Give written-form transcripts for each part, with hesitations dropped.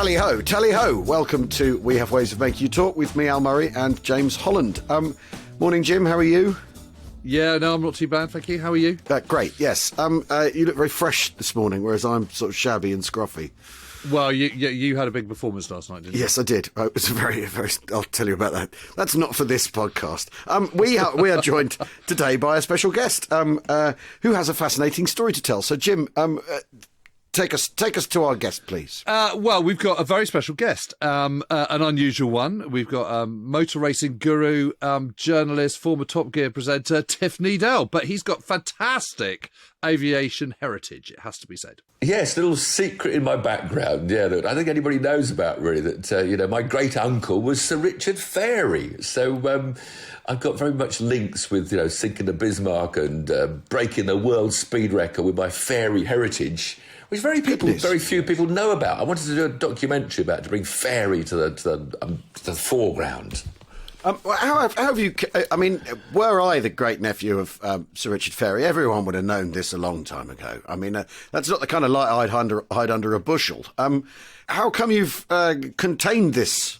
Tally-ho, tally-ho. Welcome to We Have Ways of Making You Talk with me, Al Murray, and James Holland. Morning, Jim. How are you? Yeah, no, I'm not too bad, thank you. How are you? Great, yes. You look very fresh this morning, whereas I'm sort of shabby and scruffy. Well, you had a big performance last night, didn't you? Yes, I did. It was very... I'll tell you about that. That's not for this podcast. We are joined today by a special guest who has a fascinating story to tell. So, Jim, take us to our guest, please. Well, we've got a very special guest, an unusual one. We've got motor racing guru, journalist, former Top Gear presenter, Tiff Needell. But he's got fantastic aviation heritage, it has to be said. Yes, a little secret in my background, yeah, that I think anybody knows about, really, that, my great-uncle was Sir Richard Fairey. So I've got very much links with, sinking the Bismarck and breaking the world speed record with my Fairey heritage, which very few people know about. I wanted to do a documentary about it, to bring Fairey to the foreground. How have you... I mean, were I the great-nephew of Sir Richard Fairey, everyone would have known this a long time ago. I mean, that's not the kind of light I'd hide under a bushel. How come you've contained this?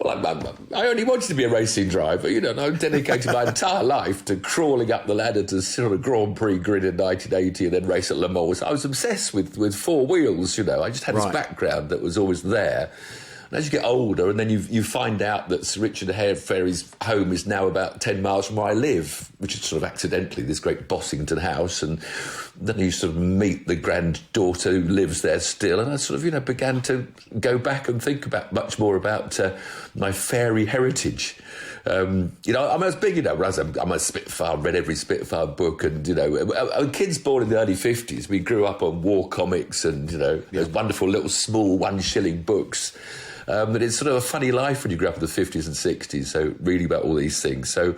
Well, I only wanted to be a racing driver, and I dedicated my entire life to crawling up the ladder to sort of Grand Prix grid in 1980 and then race at Le Mans. I was obsessed with four wheels, I just had this background that was always there. And as you get older, and then you find out that Sir Richard Fairey's home is now about 10 miles from where I live, which is sort of accidentally this great Bossington house. And then you sort of meet the granddaughter who lives there still. And I sort of, began to go back and think much more about my Fairey heritage. I'm as big, I'm a Spitfire, read every Spitfire book, and, kids born in the early 50s, we grew up on war comics and, those wonderful little small 1 shilling books. But it's sort of a funny life when you grew up in the 50s and 60s, so reading about all these things. So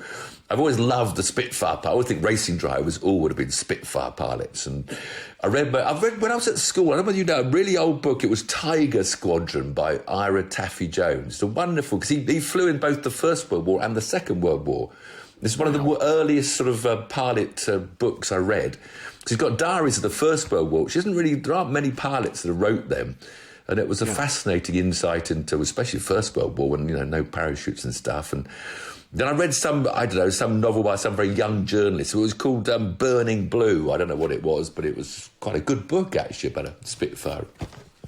I've always loved the Spitfire pilot. I always think racing drivers all would have been Spitfire pilots. And I've read when I was at school, I don't know whether you know, a really old book, it was Tiger Squadron by Ira Taffy Jones. It's wonderful, because he flew in both the First World War and the Second World War. This is one of the earliest sort of pilot books I read. Because he's got diaries of the First World War, which there aren't many pilots that wrote them. And it was a fascinating insight into, especially the First World War, when, no parachutes and stuff. And then I read some novel by some very young journalist. It was called Burning Blue. I don't know what it was, but it was quite a good book, actually, about a Spitfire.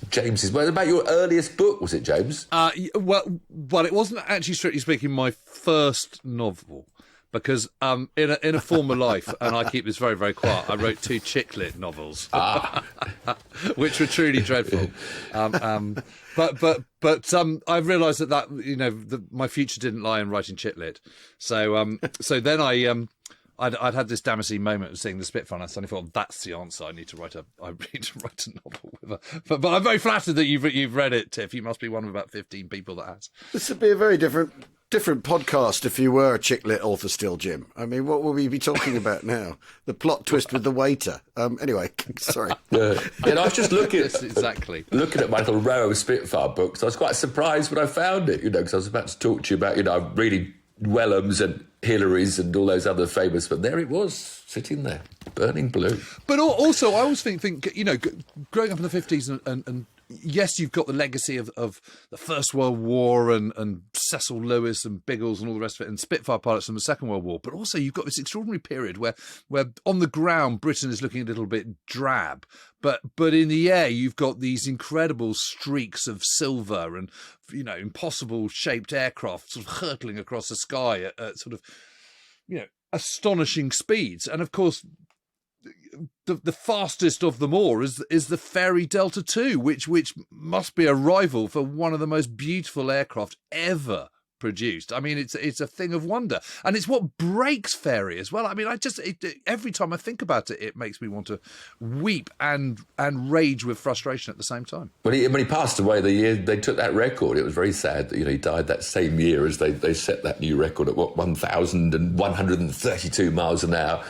James's. Well, about your earliest book, was it, James? Well, it wasn't actually, strictly speaking, my first novel. Because in a former life, and I keep this very, very quiet, I wrote 2 chick-lit novels, which were truly dreadful. But I've realised that my future didn't lie in writing chick-lit. So then I'd had this Damascene moment of seeing the Spitfire, and I suddenly thought, that's the answer. I need to write a novel with her. But I'm very flattered that you've read it, Tiff. You must be one of about 15 people that has. This would be a very different podcast if you were a chick-lit author still, Jim. I mean, what will we be talking about now? The plot twist with the waiter. Anyway, sorry. I was just looking at my little row of Spitfire books. I was quite surprised when I found it, because I was about to talk to you about, reading Wellham's and Hillary's and all those other famous, but there it was, sitting there, Burning Blue. But also, I always think growing up in the 50s and yes, you've got the legacy of the First World War and Cecil Lewis and Biggles and all the rest of it, and Spitfire pilots from the Second World War. But also you've got this extraordinary period where on the ground Britain is looking a little bit drab, but in the air you've got these incredible streaks of silver and impossible shaped aircraft sort of hurtling across the sky at sort of astonishing speeds. And of course, the fastest of them all is the Fairey Delta II, which must be a rival for one of the most beautiful aircraft ever produced. I mean, it's a thing of wonder, and it's what breaks Fairey as well. I mean, every time I think about it, it makes me want to weep and rage with frustration at the same time. When he passed away, the year they took that record, it was very sad that he died that same year as they set that new record at 1,132 miles an hour.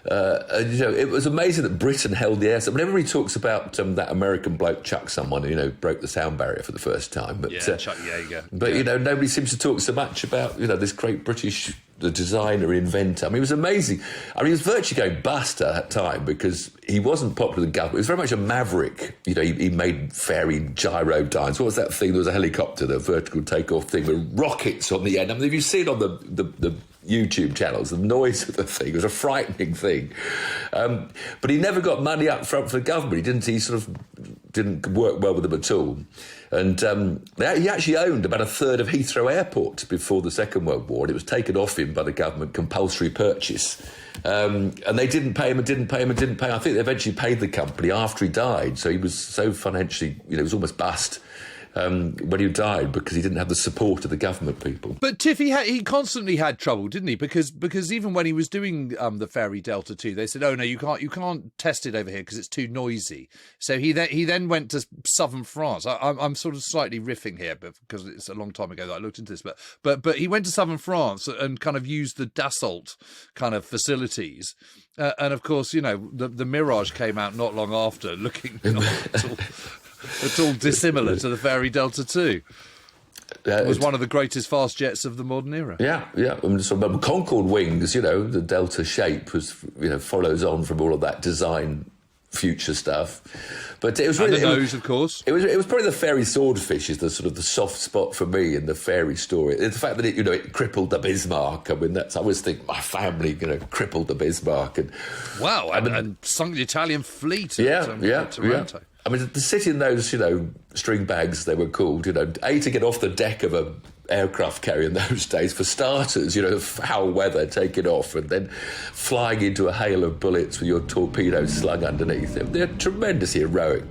It was amazing that Britain held the air. So whenever he talks about that American bloke Chuck someone who broke the sound barrier for the first time, but Chuck Yeager. But nobody seems to talk so much about this great British the designer, inventor. I mean, it was amazing. I mean, he was virtually going bust at that time because he wasn't popular with the government. He was very much a maverick. You know, he made Fairey gyrodynes. What was that thing? There was a helicopter, the vertical takeoff thing with rockets on the end. I mean, if you see it on the YouTube channels, the noise of the thing was a frightening thing. But he never got money up front for the government. He sort of didn't work well with them at all. And he actually owned about a third of Heathrow Airport before the Second World War, and it was taken off him by the government, compulsory purchase. And they didn't pay him. I think they eventually paid the company after he died. So he was so financially, he was almost bust when he died because he didn't have the support of the government people. But Tiff, he constantly had trouble, didn't he? Because even when he was doing the Fairey Delta 2, they said, "Oh no, you can't test it over here because it's too noisy." So he then went to southern France. I'm sort of slightly riffing here, but because it's a long time ago that I looked into this. But he went to southern France and kind of used the Dassault kind of facilities. And of course, the Mirage came out not long after, looking it's all dissimilar to the Fairey Delta 2. It was one of the greatest fast jets of the modern era. Yeah. I mean, so Concorde wings, the Delta shape was, follows on from all of that design future stuff. But it was really... And the nose, of course. It was probably the Fairey Swordfish is the sort of the soft spot for me in the Fairey story. The fact that it crippled the Bismarck. I mean, I always think my family, crippled the Bismarck. And sunk the Italian fleet at Taranto. Yeah. I mean, to sit in those, string bags, they were called, to get off the deck of a aircraft carrier in those days, for starters, foul weather, taking off, and then flying into a hail of bullets with your torpedoes slung underneath them. They're tremendously heroic,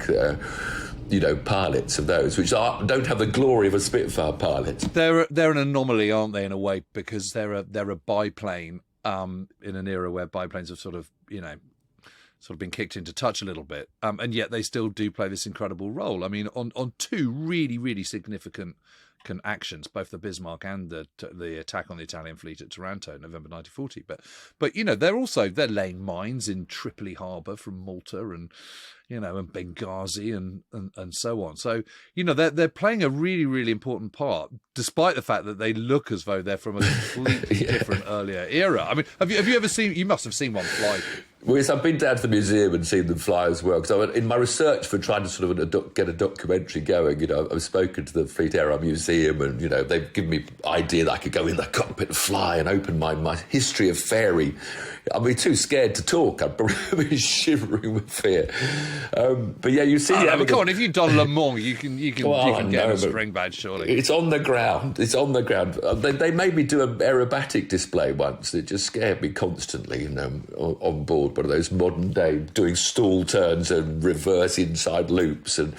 pilots of those, which don't have the glory of a Spitfire pilot. They're an anomaly, aren't they, in a way, because they're a biplane in an era where biplanes have sort of been kicked into touch a little bit, and yet they still do play this incredible role. I mean, on two really, really significant actions, both the Bismarck and the attack on the Italian fleet at Taranto in November 1940. But they're laying mines in Tripoli harbour from Malta and Benghazi and so on. So they're playing a really, really important part, despite the fact that they look as though they're from a completely different earlier era. I mean, have you ever seen? You must have seen one fly. Well, yes, I've been down to the museum and seen them fly as well. Because in my research for trying to sort of get a documentary going, I've spoken to the Fleet Aero Museum, and they've given me the idea that I could go in the cockpit and fly and open my history of Fairey. I'd be too scared to talk. I'd probably be shivering with fear. But yeah, you see. Come on, if you've done Le Mans, you can get a spring badge, surely. It's on the ground. They made me do an aerobatic display once. It just scared me constantly. On board one of those modern day doing stall turns and reverse inside loops, and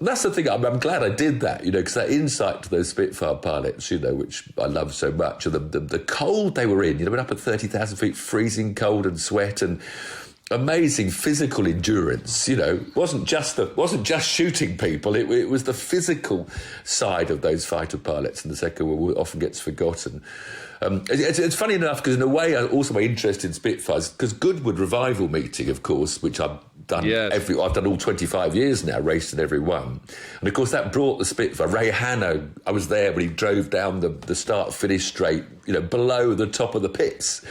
that's the thing. I'm glad I did that. Because that insight to those Spitfire pilots, which I love so much, and the cold they were in. Went up at 30,000 feet, freezing cold and sweat and amazing physical endurance. Wasn't just shooting people. It was the physical side of those fighter pilots in the Second World War that often gets forgotten. It's funny enough because in a way also my interest in Spitfires, because Goodwood Revival meeting, of course, which I've done I've done all 25 years now, raced in every one, and of course that brought the Spitfire. Ray Hanno, I was there when he drove down the start-finish straight, below the top of the pits.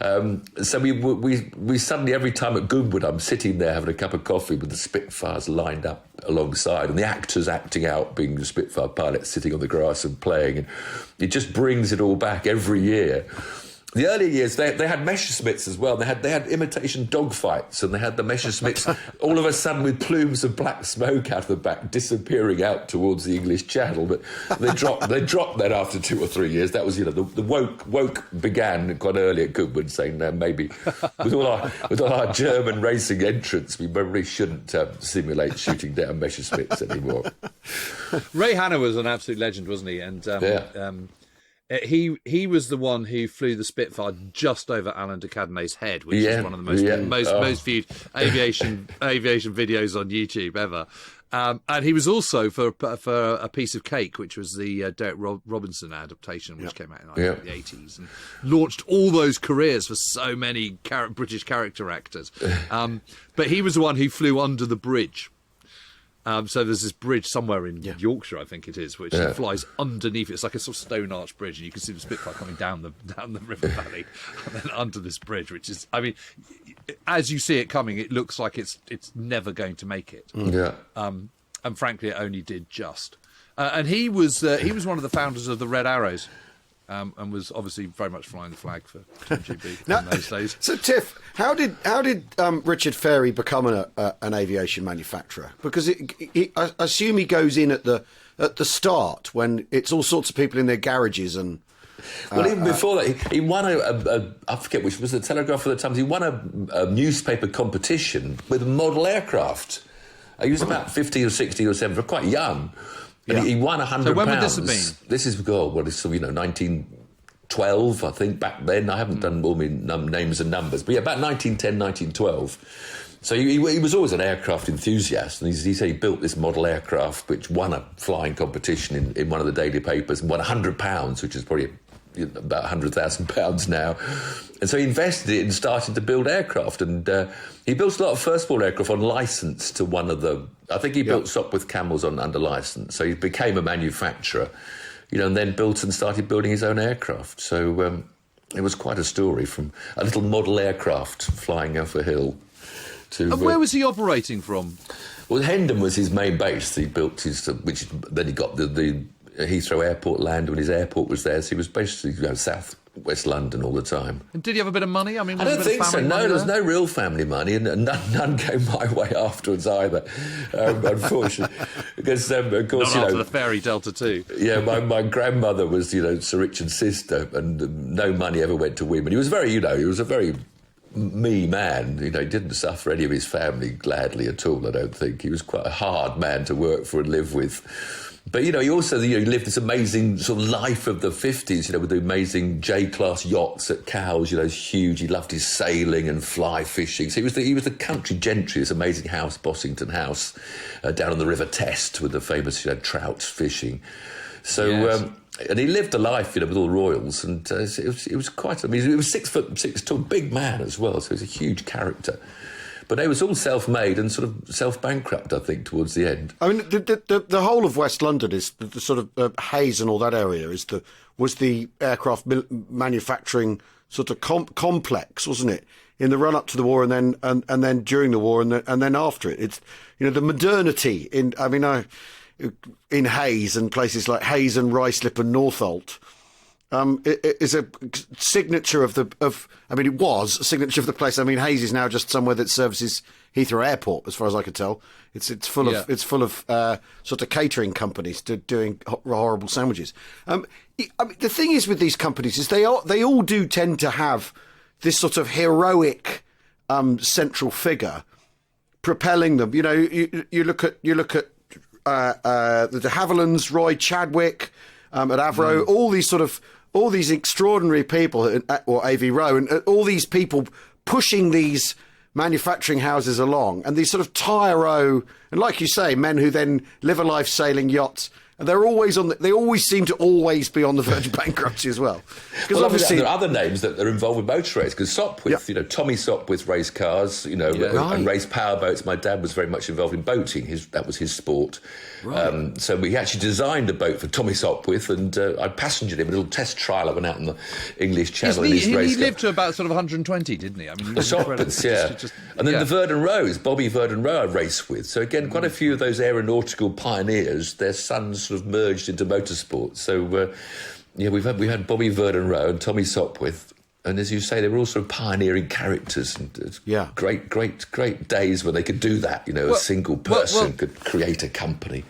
So we suddenly, every time at Goodwood, I'm sitting there having a cup of coffee with the Spitfires lined up alongside, and the actors acting out, being the Spitfire pilots sitting on the grass and playing, and it just brings it all back every year. The earlier years, they had Messerschmitts as well. They had imitation dogfights, and they had the Messerschmitts all of a sudden with plumes of black smoke out of the back, disappearing out towards the English Channel. But they dropped that after 2 or 3 years. That was, the woke began quite early at Goodwood, saying maybe with all our German racing entrants, we probably shouldn't simulate shooting down Messerschmitts anymore. Ray Hanna was an absolute legend, wasn't he? And he was the one who flew the Spitfire just over Alain de Cadenet's head, which is one of the most viewed aviation videos on YouTube ever. And he was also for a piece of cake, which was the Derek Robinson adaptation, which came out in the 80s and launched all those careers for so many British character actors. But he was the one who flew under the bridge. So there's this bridge somewhere in Yorkshire, I think it is, which flies underneath it. It's like a sort of stone arch bridge, and you can see the Spitfire coming down the river valley and then under this bridge, which is, I mean, as you see it coming, it looks like it's never going to make it. Yeah. And frankly, it only did just. And he was one of the founders of the Red Arrows. And was obviously very much flying the flag for GB in those days. So, Tiff, how did Richard Fairey become an aviation manufacturer? Because I assume he goes in at the start when it's all sorts of people in their garages and. Well, even before that, he won I forget which was the Telegraph or the Times. He won a newspaper competition with model aircraft. He was about 50 or 60 or 70, quite young. And he won £100. So when would this have been? This is, 1912, I think, back then. I haven't done all my names and numbers. But yeah, about 1910, 1912. So he was always an aircraft enthusiast. And he said he built this model aircraft, which won a flying competition in one of the daily papers and won £100, which is probably about £100,000 now. And so he invested it and started to build aircraft. And he built a lot of First World aircraft on licence to one of the... I think he built Sopwith Camels under licence. So he became a manufacturer, and then built and started building his own aircraft. So it was quite a story, from a little model aircraft flying off a hill to... And where was he operating from? Well, Hendon was his main base. He built which then he got the Heathrow Airport land when his airport was there. So he was basically south West London all the time. And did he have a bit of money? I mean, I don't think so. No, there was no real family money, and none came my way afterwards either, unfortunately. Because, of course, not after the Fairey Delta too. Yeah, my grandmother was, Sir Richard's sister, and no money ever went to women. He was he was a very me man. He didn't suffer any of his family gladly at all, I don't think. He was quite a hard man to work for and live with. But, he also he lived this amazing sort of life of the 50s, with the amazing J-class yachts at Cowes, huge. He loved his sailing and fly fishing. So he was the country gentry, this amazing house, Bossington House, down on the River Test with the famous, trout fishing. So, yes. And he lived a life, with all royals, and it was quite... I mean, he was 6'6" tall, big man as well, so he was a huge character. But they was all self-made and sort of self-bankrupt, I think, towards the end. I mean, the whole of West London is the sort of Hayes and all that area was the aircraft manufacturing sort of complex, wasn't it? In the run up to the war, and then during the war, and then after it. It's the modernity in Hayes and places like Hayes and Ruislip and Northolt. It is a signature of it was a signature of the place. I mean, Hayes is now just somewhere that services Heathrow Airport, as far as I can tell. It's full of sort of catering companies doing horrible sandwiches. The thing is with these companies is they all do tend to have this sort of heroic central figure propelling them. You look at the de Havillands, Roy Chadwick at Avro, all these extraordinary people, or AV Row, and all these people pushing these manufacturing houses along, and these sort of tyro, and like you say, men who then live a life sailing yachts, and they always seem to always be on the verge of bankruptcy as well. Because obviously there are other names that are involved with motor race. Because Sopwith, Tommy Sopwith raced cars, and raced powerboats. My dad was very much involved in boating. That was his sport. Right. So we actually designed a boat for Tommy Sopwith, and I passengered him a little test trial. I went out in the English Channel in his race car. He lived to about sort of 120, didn't he? I mean, the Sopwiths, and then the Verdon Rows, Bobby Verdon Row I raced with. So again, quite a few of those aeronautical pioneers, their sons sort of merged into motorsport. So we had Bobby Verdon Row and Tommy Sopwith. And as you say, they were also pioneering characters. And great days when they could do that. A single person could create a company.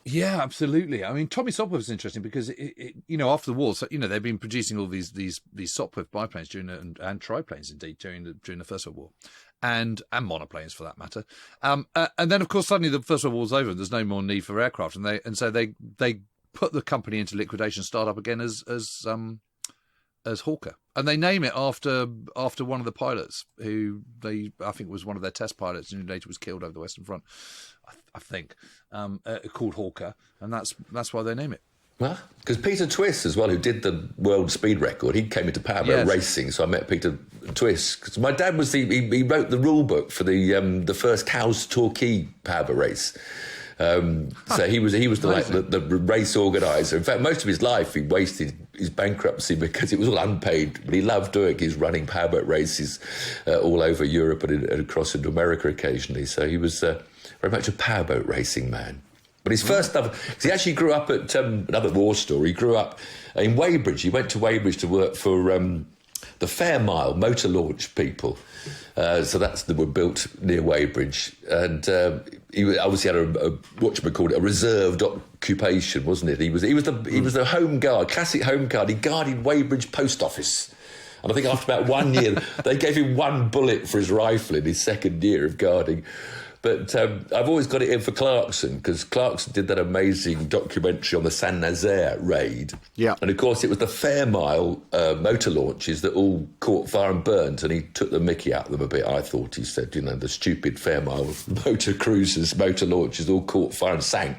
Yeah, absolutely. I mean, Tommy Sopwith was interesting because after the war, so they've been producing all these Sopwith biplanes and triplanes indeed during the First World War, and monoplanes for that matter. And then of course suddenly the First World War was over and there's no more need for aircraft, and so they put the company into liquidation, start up again as Hawker. And they name it after one of the pilots who I think was one of their test pilots and who later was killed over the Western Front, I think, called Hawker, and that's why they name it. Well, because Peter Twiss as well, who did the world speed record, he came into powerboat racing, so I met Peter Twiss. Because my dad was he wrote the rule book for the first Cowes Torquay powerboat race. So he was the race organiser. In fact, most of his life he wasted his bankruptcy because it was all unpaid. But he loved doing his running powerboat races all over Europe and across into America occasionally. So he was very much a powerboat racing man. But his first love, because he actually grew up at another war story. He grew up in Weybridge. He went to Weybridge to work for the Fairmile motor launch people. So they were built near Weybridge, and he obviously had a reserved occupation, wasn't it? He was the home guard, classic home guard. He guarded Weybridge post office. And I think after about 1 year, they gave him 1 bullet for his rifle in his second year of guarding. But I've always got it in for Clarkson, because Clarkson did that amazing documentary on the Saint-Nazaire raid. Yeah. And, of course, it was the Fairmile motor launches that all caught fire and burnt, and he took the mickey out of them a bit, I thought. He said, the stupid Fairmile motor cruisers, motor launches all caught fire and sank.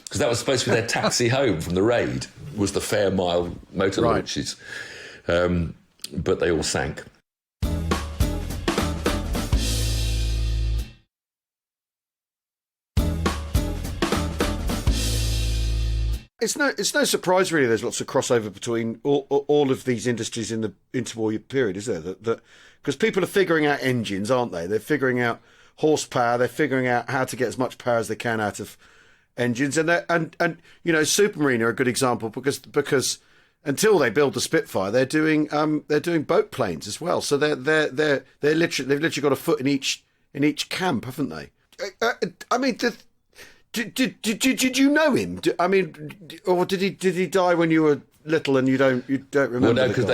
Because that was supposed to be their taxi home from the raid, was the Fairmile motor launches. But they all sank. It's no surprise really. There's lots of crossover between all of these industries in the interwar period, is there? That because people are figuring out engines, aren't they? They're figuring out horsepower. They're figuring out how to get as much power as they can out of engines, and Supermarine are a good example because until they build the Spitfire, they're doing boat planes as well. So they've literally got a foot in each camp, haven't they? I mean. Did you know him? Or did he die when you were little and you don't remember? Well, no, because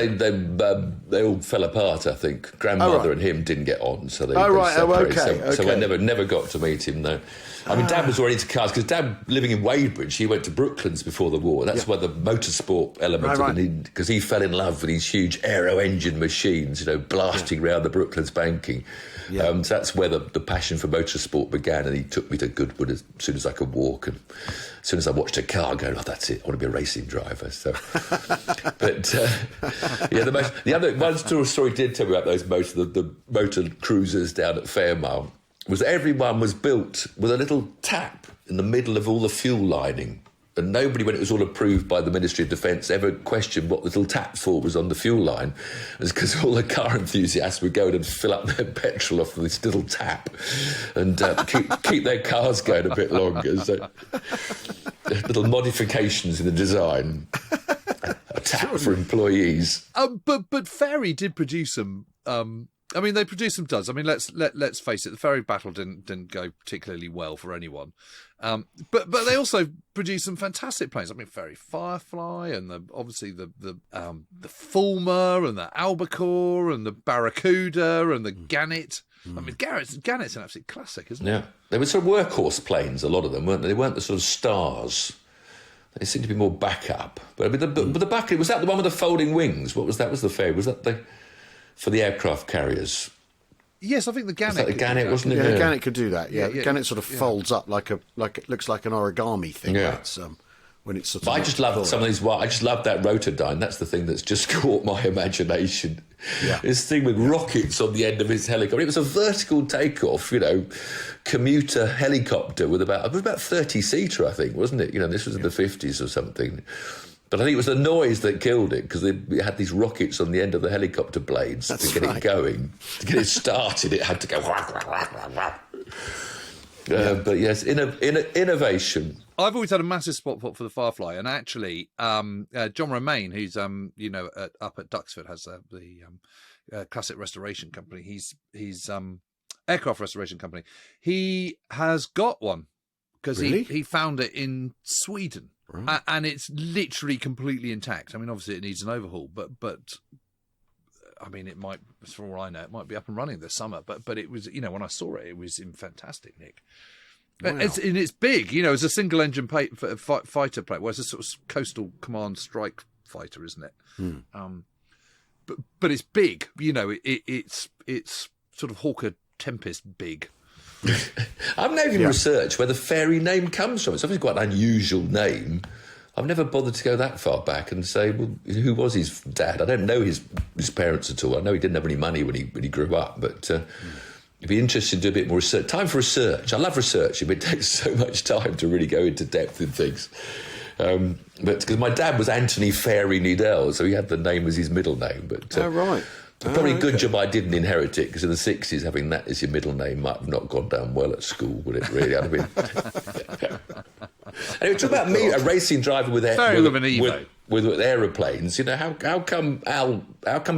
they all fell apart. I think grandmother and him didn't get on, so they separated. So I never got to meet him. No, I mean Dad was already into cars because Dad, living in Weybridge, he went to Brooklands before the war. That's where the motorsport element of it, because he fell in love with these huge aero engine machines, blasting around the Brooklands banking. So that's where the passion for motorsport began, and he took me to Goodwood as soon as I could walk, and as soon as I watched a car go, that's it, I want to be a racing driver. So, but the other one story did tell me about the motor cruisers down at Fairmile was that everyone was built with a little tap in the middle of all the fuel lining. And nobody, when it was all approved by the Ministry of Defence, ever questioned what the little tap for was on the fuel line. It was because all the car enthusiasts would go and fill up their petrol off this little tap and keep their cars going a bit longer. So, little modifications in the design. A tap for employees. But Fairey did produce some. They produced some duds. I mean, let's face it. The Fairey battle didn't go particularly well for anyone. But they also produced some fantastic planes. I mean, Fairey Firefly and obviously the Fulmar and the Albacore and the Barracuda and the Gannet. I mean, Gannet's an absolute classic, isn't it? Yeah, they were sort of workhorse planes. A lot of them weren't they? They weren't the sort of stars. They seemed to be more backup. But I mean, the backup, was that the one with the folding wings? What was that? Was the Fairey? Was that for the aircraft carriers? Yes, I think the Gannet. Was that the Gannet, wasn't it? Yeah, the Gannet could do that. Yeah, the Gannet sort of folds up like it looks like an origami thing. Yeah. When it's sort of. But I just love some of these. I just love that Rotodyne. That's the thing that's just caught my imagination. Yeah. This thing with rockets on the end of his helicopter. It was a vertical takeoff, commuter helicopter with about 30-seater, I think, wasn't it? This was in the 50s or something. But I think it was the noise that killed it, because it had these rockets on the end of the helicopter blades to get it going. To get it started, it had to go... But yes, innovation. I've always had a massive spot for the Firefly, and actually, John Romaine, who's up at Duxford, has the classic restoration company. He's aircraft restoration company. He has got one because he found it in Sweden. Right. And it's literally completely intact. I mean, obviously it needs an overhaul, but I mean, it might, for all I know, it might be up and running this summer. But it was, when I saw it, it was in fantastic nick. Wow. It's big, it's a single engine fighter plane. Well, it's a sort of coastal command strike fighter, isn't it? But it's big. It's sort of Hawker Tempest big. I've never even researched where the Fairey name comes from. It's obviously quite an unusual name. I've never bothered to go that far back and say, well, who was his dad? I don't know his parents at all. I know he didn't have any money when he grew up, but It'd be interesting to do a bit more research. Time for research. I love research, but it takes so much time to really go into depth in things. But because my dad was Anthony Fairey Needell, so he had the name as his middle name. But right. Probably a good job I didn't inherit it, because in the 60s, having that as your middle name might have not gone down well at school, would it really? I'd have been... Anyway, talk about me, a racing driver with aeroplanes. You know, how come a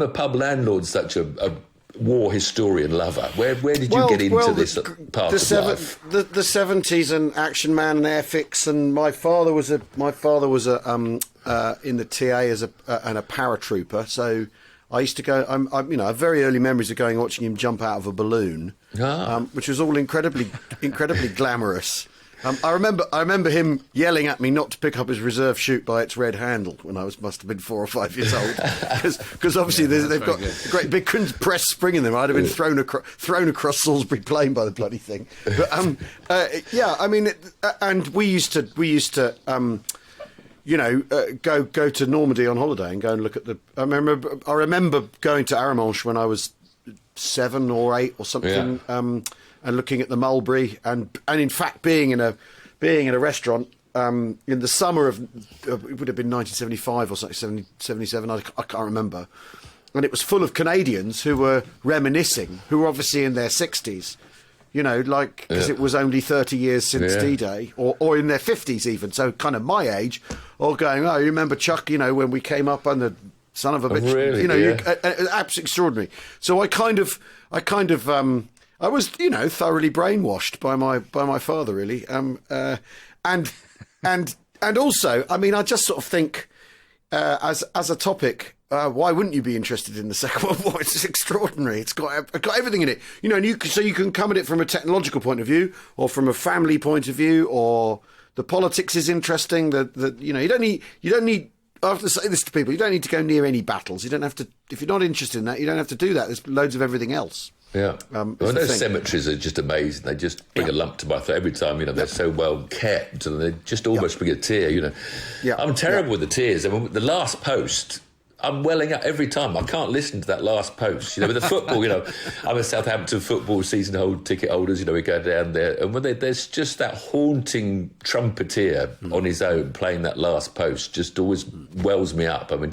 pub landlord's such a war historian lover? Where did you get into this part of life? The 70s and Action Man and Airfix, and my father was in the TA as a paratrooper, so I used to go. I have very early memories of going and watching him jump out of a balloon, which was all incredibly glamorous. I remember him yelling at me not to pick up his reserve chute by its red handle when I must have been 4 or 5 years old, because obviously they've got a great big press spring in them. I'd have been thrown across Salisbury Plain by the bloody thing. But and we used to go to Normandy on holiday and go and look at the. I remember going to Arromanches when I was 7 or 8 or something, and looking at the mulberry, and in fact being in a restaurant in the summer of it would have been 1975 or something, 77. I can't remember, and it was full of Canadians who were reminiscing, who were obviously in their 60s. You know, like, because it was only 30 years since D-Day, or in their 50s even, so kind of my age, all going, oh, you remember Chuck, you know, when we came up on the son of a bitch, really? You know, absolutely extraordinary. So I was, you know, thoroughly brainwashed by my father, really, and also, I mean, I just sort of think, as a topic. Why wouldn't you be interested in the Second World War? It's extraordinary. It's got everything in it, you know. And you can come at it from a technological point of view, or from a family point of view, or the politics is interesting. You know, you don't need. I have to say this to people: you don't need to go near any battles. You don't have to. If you're not interested in that, you don't have to do that. There's loads of everything else. Yeah, well, those cemeteries are just amazing. They just bring a lump to my throat every time. You know, they're so well kept, and they just almost bring a tear. You know, I'm terrible with the tears. I mean, the last post. I'm welling up every time. I can't listen to that last post. You know, with the football, you know, I'm a Southampton football season ticket holders. You know, we go down there, and when there's just that haunting trumpeter on his own playing that last post, just always wells me up. I mean,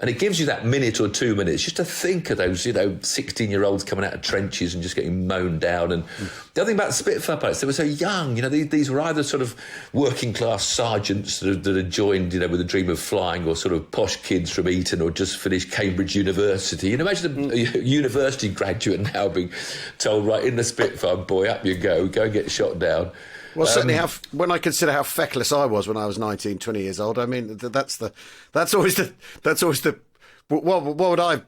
and it gives you that minute or 2 minutes just to think of those, you know, 16-year-olds coming out of trenches and just getting mown down. And the other thing about the Spitfire pilots, they were so young. You know, these were either sort of working-class sergeants that had joined, you know, with a dream of flying, or sort of posh kids from Eton or just finished Cambridge University. You know, imagine a university graduate now being told, right, in the Spitfire, boy, up you go and get shot down. Well, certainly, when I consider how feckless I was when I was 19, 20 years old, I mean, that's always the. What would I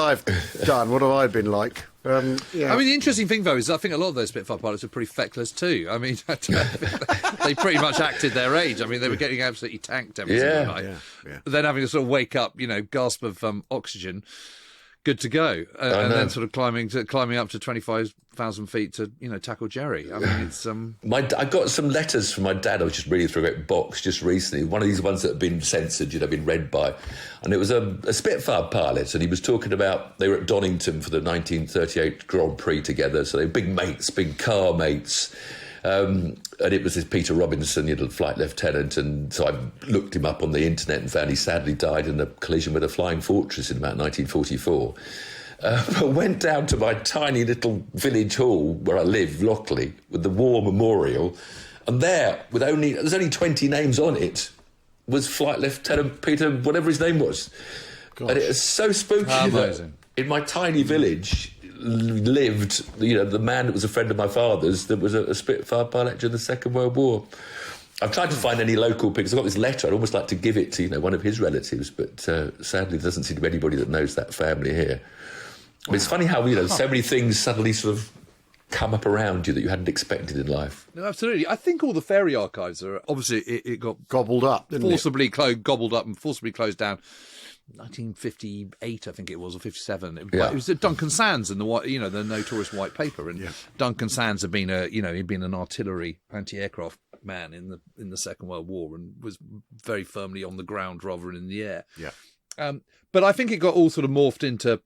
have done? What have I been like? I mean, the interesting thing though is I think a lot of those Spitfire pilots are pretty feckless too. I mean, they pretty much acted their age. I mean, they were getting absolutely tanked every single night. Then having to sort of wake up, you know, gasp of oxygen. Good to go, and then sort of climbing up to 25,000 feet to, you know, tackle Jerry. I mean, it's I got some letters from my dad. I was just reading through a box just recently. One of these ones that have been censored, you know, been read by, and it was a Spitfire pilot, and he was talking about they were at Donington for the 1938 Grand Prix together. So they were big mates, big car mates. And it was this Peter Robinson, you know, flight lieutenant, and so I looked him up on the internet and found he sadly died in a collision with a Flying Fortress in about 1944. But went down to my tiny little village hall where I live, Lockley, with the war memorial, and there's only 20 names on it, was Flight Lieutenant Peter, whatever his name was. Gosh. And it was so spooky that in my tiny village lived, you know, the man that was a friend of my father's that was a Spitfire pilot during the Second World War. I've tried to find any local pictures. I've got this letter. I'd almost like to give it to, you know, one of his relatives, but sadly there doesn't seem to be anybody that knows that family here. But it's funny how, you know, so many things suddenly sort of come up around you that you hadn't expected in life. No, absolutely. I think all the Fairey archives are obviously it got gobbled up, gobbled up and forcibly closed down. 1958, I think it was, or 57. It was Duncan Sands and the notorious white paper. And Duncan Sands had been he'd been an artillery anti-aircraft man in the Second World War and was very firmly on the ground rather than in the air. Yeah. But I think it got all sort of morphed into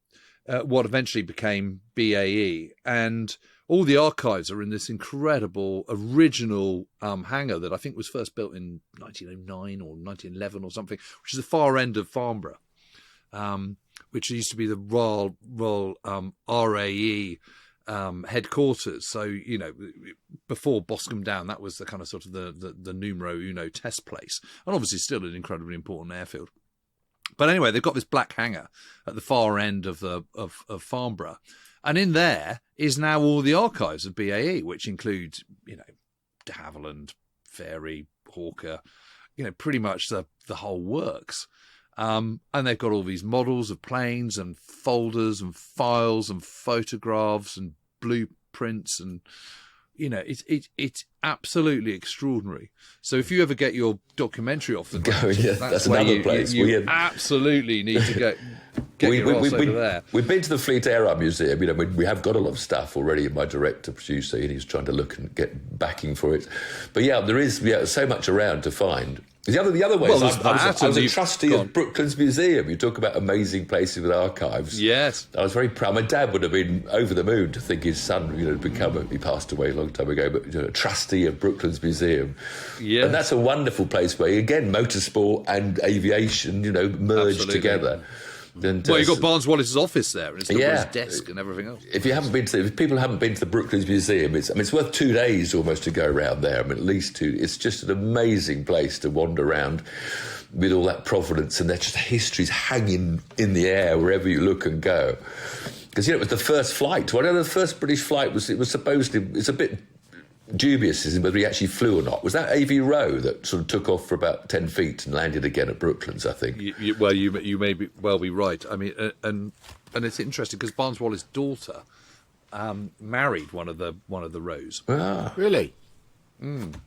what eventually became BAE. And all the archives are in this incredible original hangar that I think was first built in 1909 or 1911 or something, which is the far end of Farnborough, which used to be the Royal RAE headquarters. So, you know, before Boscombe Down, that was the kind of sort of the numero uno test place, and obviously still an incredibly important airfield. But anyway, they've got this black hangar at the far end of Farnborough, and in there is now all the archives of BAE, which include, you know, de Havilland, Fairey, Hawker, you know, pretty much the whole works. And they've got all these models of planes and folders and files and photographs and blueprints, and you know, it's absolutely extraordinary. So if you ever get your documentary off the ground, that's another place. You absolutely need to get your ass over there. We've been to the Fleet Air Arm Museum. You know, we have got a lot of stuff already. My director, producer, and he's trying to look and get backing for it. But yeah, there is so much around to find. The other way, well, I was a trustee of Brooklands Museum. You talk about amazing places with archives. Yes. I was very proud. My dad would have been over the moon to think his son, you know, he passed away a long time ago, but, you know, a trustee of Brooklands Museum. Yeah. And that's a wonderful place where, again, motorsport and aviation, you know, merged together. And, well, you've got Barnes Wallis's office there, and it's got his desk and everything else. If people haven't been to the Brooklands Museum, it's worth 2 days almost to go around there. I mean, at least 2. It's just an amazing place to wander around with all that provenance, and there's just histories hanging in the air wherever you look and go. Because, you know, it was the first flight. One of the first British flight it's a bit dubious as to whether he actually flew or not. Was that A.V. Rowe that sort of took off for about 10 feet and landed again at Brooklands, I think? You may be right. I mean, and it's interesting because Barnes Wallis' daughter married one of the Rows. Ah, really?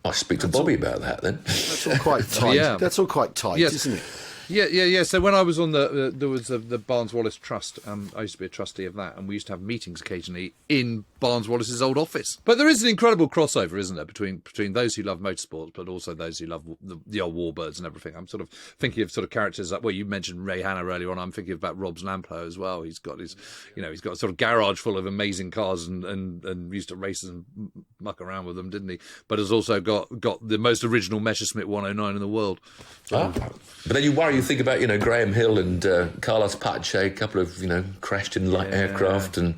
I'll speak to Bobby about that then. That's all quite tight. Yeah. That's all quite tight, Yes. isn't it? Yeah. So when I was on there was the Barnes Wallis Trust. I used to be a trustee of that, and we used to have meetings occasionally in Barnes Wallis's old office. But there is an incredible crossover, isn't there, between those who love motorsports, but also those who love the old warbirds and everything. I'm sort of thinking of sort of characters like, well, you mentioned Ray Hanna earlier on. I'm thinking about Rob's Lamplow as well. He's got he's got a sort of garage full of amazing cars and used to race and muck around with them, didn't he? But has also got the most original Messerschmitt 109 in the world. So, but then you think about, you know, Graham Hill and Carlos Pache, a couple of, you know, crashed in light aircraft, and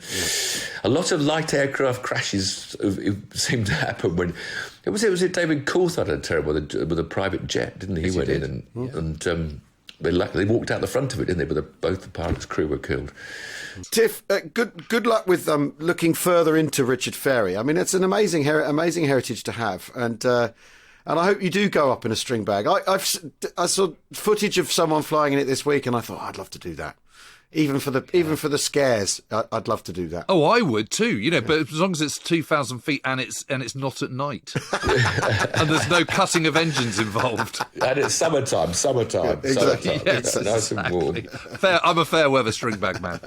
a lot of light aircraft crashes seem to happen when it was David Coulthard had a terrible with a private jet, didn't he? He went in and they walked out the front of it, didn't they? But both the pilot's crew were killed. Tiff, good luck with looking further into Richard Fairey. I mean, it's an amazing heritage to have, and I hope you do go up in a string bag. I saw footage of someone flying in it this week, and I thought, I'd love to do that. Even for the scares, I'd love to do that. Oh, I would too, you know, but as long as it's 2,000 feet and it's not at night, and there's no cutting of engines involved, and it's summertime. Exactly. Yes, nice and warm. I'm a fair weather string bag man.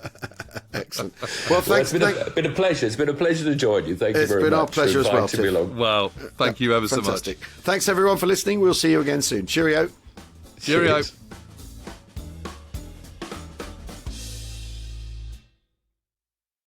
Excellent. Well, thanks. It's been a pleasure. It's been a pleasure to join you. Thank you very much. It's been our pleasure as well, Tiff. Well, thank you ever so much. Fantastic. Thanks everyone for listening. We'll see you again soon. Cheerio. Cheerio. Cheers.